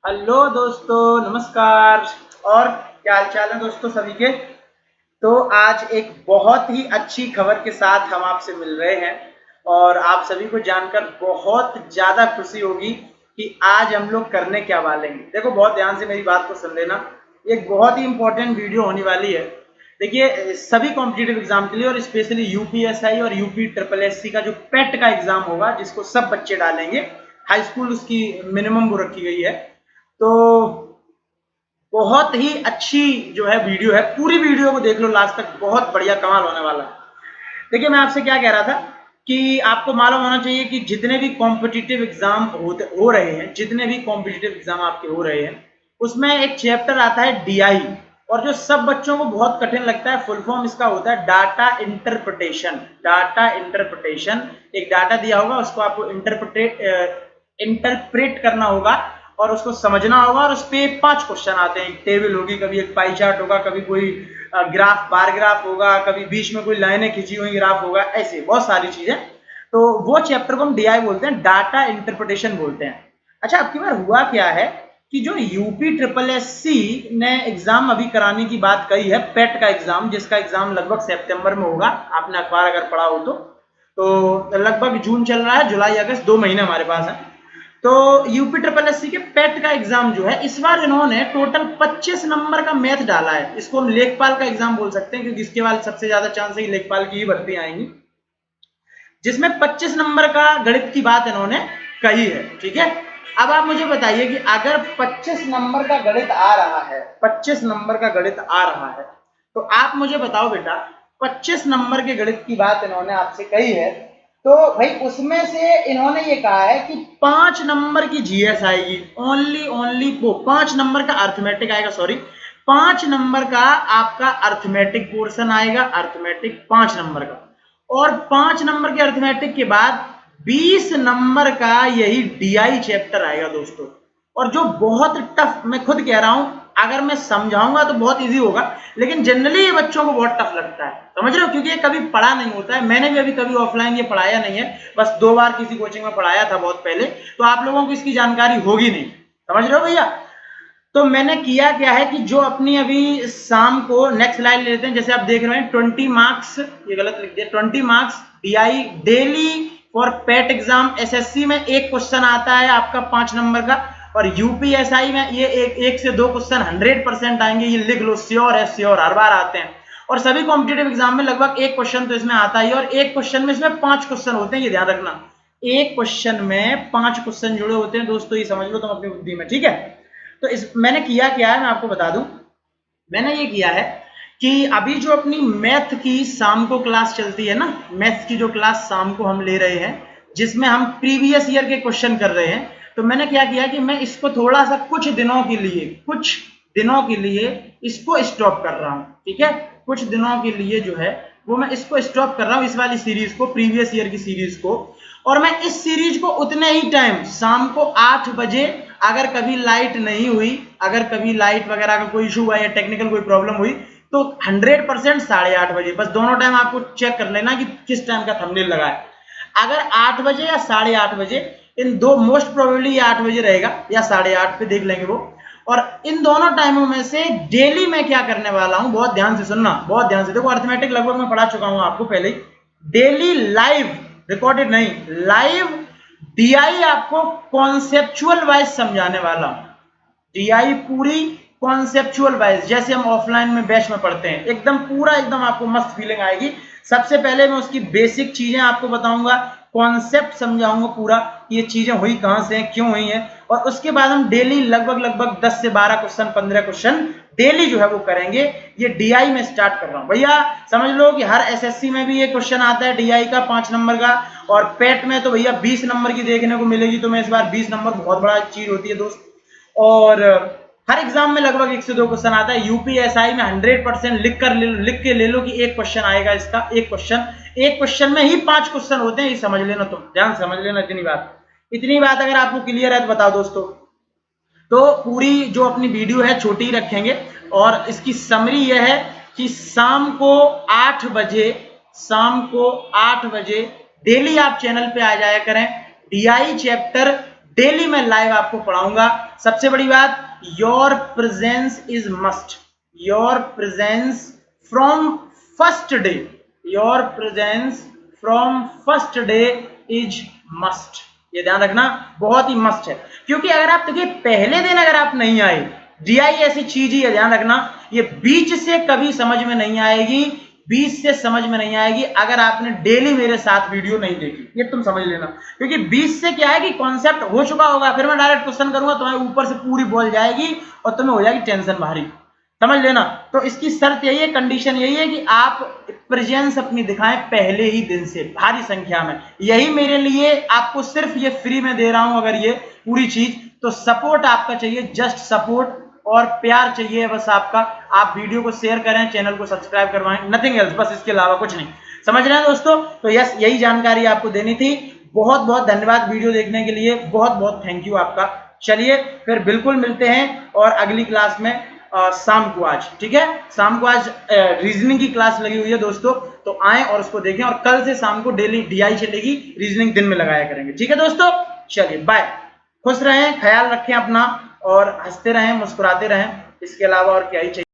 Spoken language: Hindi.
हेलो दोस्तों, नमस्कार। और क्या हाल चाल है दोस्तों सभी के। तो आज एक बहुत ही अच्छी खबर के साथ हम आपसे मिल रहे हैं और आप सभी को जानकर बहुत ज़्यादा खुशी होगी कि आज हम लोग करने क्या वाले हैं। देखो, बहुत ध्यान से मेरी बात को सुन लेना। एक बहुत ही इंपॉर्टेंट वीडियो होने वाली है। देखिए, सभी कॉम्पिटिटिव एग्जाम के लिए और स्पेशली यूपीएसआई और यूपी ट्रिपल एससी का जो पेट का एग्जाम होगा, जिसको सब बच्चे डालेंगे, हाई स्कूल उसकी मिनिमम वो रखी गई है। तो बहुत ही अच्छी जो है वीडियो है, पूरी वीडियो को देख लो लास्ट तक, बहुत बढ़िया कमाल होने वाला है। देखिए, मैं आपसे क्या कह रहा था कि आपको मालूम होना चाहिए कि जितने भी कॉम्पिटिटिव एग्जाम हो रहे हैं, जितने भी कॉम्पिटिटिव एग्जाम आपके हो रहे हैं, उसमें एक चैप्टर आता है डीआई। और जो सब बच्चों को बहुत कठिन लगता है, फुल फॉर्म इसका होता है डाटा इंटरप्रिटेशन। डाटा इंटरप्रिटेशन, एक डाटा दिया होगा, उसको आपको इंटरप्रेट करना होगा और उसको समझना होगा। और उस पर 5 क्वेश्चन आते हैं। एक टेबल होगी, कभी एक पाई चार्ट होगा, कभी कोई ग्राफ, बार ग्राफ होगा, कभी बीच में कोई लाइनें खींची हुई ग्राफ होगा, ऐसे बहुत सारी चीजें। तो वो चैप्टर को हम डीआई बोलते हैं, डाटा इंटरप्रिटेशन बोलते हैं। अच्छा, अब की बार हुआ क्या है कि जो यूपी ट्रिपल एससी ने एग्जाम अभी कराने की बात कही है, पेट का एग्जाम, जिसका एग्जाम लगभग सितंबर में होगा। आपने अखबार अगर पढ़ा हो तो लगभग जून चल रहा है, जुलाई अगस्त 2 महीने हमारे पास है। तो यूपी ट्रिपल एससी के पेट का एग्जाम जो है, इस बार इन्होंने टोटल 25 नंबर का मैथ डाला है। इसको हम लेखपाल का एग्जाम बोल सकते हैं, क्योंकि इसके बाद सबसे ज्यादा चांस है कि लेखपाल की ही भर्ती आएंगी, जिसमें 25 नंबर का गणित की बात इन्होंने कही है। ठीक है, अब आप मुझे बताइए कि अगर 25 नंबर का गणित आ रहा है, 25 नंबर का गणित आ रहा है, तो आप मुझे बताओ बेटा, 25 नंबर के गणित की बात इन्होंने आपसे कही है, तो भाई उसमें से इन्होंने ये कहा है कि 5 नंबर की जीएस आएगी। ओनली ओनली वो 5 नंबर का अर्थमेटिक आएगा, सॉरी, 5 नंबर का आपका अर्थमेटिक पोर्शन आएगा, अर्थमेटिक 5 नंबर का। और 5 नंबर के अर्थमेटिक के बाद 20 नंबर का यही डीआई चैप्टर आएगा दोस्तों। और जो बहुत टफ, मैं खुद कह रहा हूं, अगर मैं समझाऊंगा तो बहुत इजी होगा, लेकिन जनरली ये बच्चों को बहुत टफ लगता है। समझ रहे हो, क्योंकि ये कभी पढ़ा नहीं होता है। मैंने भी अभी कभी ऑफलाइन ये पढ़ाया नहीं है, बस 2 बार किसी कोचिंग में पढ़ाया था बहुत पहले, तो आप लोगों को इसकी जानकारी होगी नहीं। समझ रहे हो भैया। तो मैंने किया क्या है कि जो अपनी अभी शाम को नेक्स्ट स्लाइड लेते हैं, जैसे आप देख रहे हैं 20 मार्क्स, ये गलत लिख दिया, 20 marks DI daily for pet exam. SSC में एक क्वेश्चन आता है आपका 5 नंबर का, और यूपीएसआई में ये एक से 2 क्वेश्चन 100% आएंगे। ये लिख लो, श्योर है, श्योर, हर बार आते हैं। और सभी कॉम्पिटेटिव एग्जाम में लगभग एक क्वेश्चन तो इसमें आता ही है, और एक क्वेश्चन में इसमें 5 क्वेश्चन होते हैं, ये ध्यान रखना। एक क्वेश्चन में 5 क्वेश्चन जुड़े होते हैं दोस्तों, ये समझ लो तुम अपनी बुद्धि में। ठीक है, तो इस मैंने किया क्या है, मैं आपको बता दूं। मैंने ये किया है कि अभी जो अपनी मैथ की शाम को क्लास चलती है ना, मैथ की जो क्लास शाम को हम ले रहे हैं, जिसमें हम प्रीवियस ईयर के क्वेश्चन कर रहे हैं, तो मैंने क्या किया कि मैं इसको थोड़ा सा कुछ दिनों के लिए इसको स्टॉप कर रहा हूं। ठीक है, कुछ दिनों के लिए जो है वो मैं इसको स्टॉप कर रहा हूं, इस वाली सीरीज को, प्रीवियस ईयर की सीरीज को। और मैं इस सीरीज को उतने ही टाइम, शाम को 8 बजे, अगर कभी लाइट नहीं हुई, अगर कभी लाइट वगैरह का कोई इशू हुआ या टेक्निकल कोई प्रॉब्लम हुई, तो 100% 8:30 बजे, बस दोनों टाइम आपको चेक कर लेना कि किस टाइम का थंबनेल लगा है। अगर 8 बजे या 8:30 बजे, इन दो, मोस्ट प्रोबेबली ये 8 बजे रहेगा या 8:30 पे, देख लेंगे वो। और इन दोनों टाइमों में से डेली मैं क्या करने वाला हूं, बहुत ध्यान से सुनना, बहुत ध्यान से। देखो, अर्थमेटिक लगभग मैं पढ़ा चुका हूं आपको पहले ही। डेली लाइव, रिकॉर्डेड नहीं, लाइव डीआई आपको कॉन्सेप्चुअल वाइज समझाने वाला हूं। डीआई पूरी कॉन्सेप्चुअल वाइज, जैसे हम ऑफलाइन में बैच में पढ़ते हैं, एकदम पूरा, एकदम आपको मस्त फीलिंग आएगी। सबसे पहले मैं उसकी बेसिक चीजें आपको बताऊंगा, कॉन्सेप्ट समझाऊंगा पूरा, ये चीजें हुई कहां से हैं, क्यों हुई हैं। और उसके बाद हम डेली लगभग 10 से 12 क्वेश्चन, 15 क्वेश्चन डेली जो है वो करेंगे। ये डीआई में स्टार्ट कर रहा हूं भैया। समझ लो कि हर एसएससी में भी ये क्वेश्चन आता है डीआई का 5 नंबर का, और पेट में तो भैया 20 नंबर की देखने को मिलेगी। तो मैं इस बार 20 नंबर बहुत बड़ा चीज होती है दोस्त। और हर एग्जाम में लगभग 1 से 2 क्वेश्चन आता है। यूपीएसआई में 100% लिख के ले लो कि एक क्वेश्चन आएगा इसका, एक क्वेश्चन में ही 5 क्वेश्चन होते हैं, ये समझ लेना, तुम ध्यान समझ लेना। इतनी बात अगर आपको क्लियर है तो बताओ दोस्तों। तो पूरी जो अपनी वीडियो है छोटी ही रखेंगे, और इसकी समरी यह है कि शाम को 8 बजे, शाम को 8 बजे डेली आप चैनल पे आ जाया करें। डीआई चैप्टर डेली मैं लाइव आपको पढ़ाऊंगा। सबसे बड़ी बात, your presence is must, your presence from first day, your presence from first day is must. ये ध्यान रखना, बहुत ही मस्ट है, क्योंकि अगर आप देखिए पहले दिन अगर आप नहीं आए, डीआई ऐसी चीज ही है, ध्यान रखना, ये बीच से कभी समझ में नहीं आएगी, बीच से समझ में नहीं आएगी अगर आपने डेली मेरे साथ वीडियो नहीं देखी, ये तुम समझ लेना। क्योंकि बीच से क्या है कि कॉन्सेप्ट हो चुका होगा, फिर मैं डायरेक्ट क्वेश्चन करूंगा, तुम्हारे ऊपर से पूरी बॉल जाएगी और तुम्हें हो जाएगी टेंशन भारी, समझ लेना। तो इसकी शर्त यही है, कंडीशन यही है कि आप प्रेजेंस अपनी दिखाएं पहले ही दिन से भारी संख्या में। यही मेरे लिए आपको सिर्फ ये फ्री में दे रहा हूं, अगर ये पूरी चीज, तो सपोर्ट आपका चाहिए, जस्ट सपोर्ट और प्यार चाहिए बस आपका। आप वीडियो को शेयर करें, चैनल को सब्सक्राइब करवाएं, नथिंग एल्स, बस इसके अलावा कुछ नहीं। समझ रहे हैं दोस्तों? तो यस, यही जानकारी आपको देनी थी। बहुत बहुत धन्यवाद वीडियो देखने के लिए, बहुत बहुत थैंक यू आपका। चलिए फिर बिल्कुल मिलते हैं और अगली क्लास में शाम को आज, ठीक है, शाम को आज रीजनिंग की क्लास लगी हुई है दोस्तों, तो आए और उसको देखें, और कल से शाम को डेली डीआई चलेगी, रीजनिंग दिन में लगाया करेंगे, ठीक है दोस्तों। चलिए बाय, खुश रहें, ख्याल रखें अपना, और हंसते रहें, मुस्कुराते रहें, इसके अलावा और क्या ही चाहिए।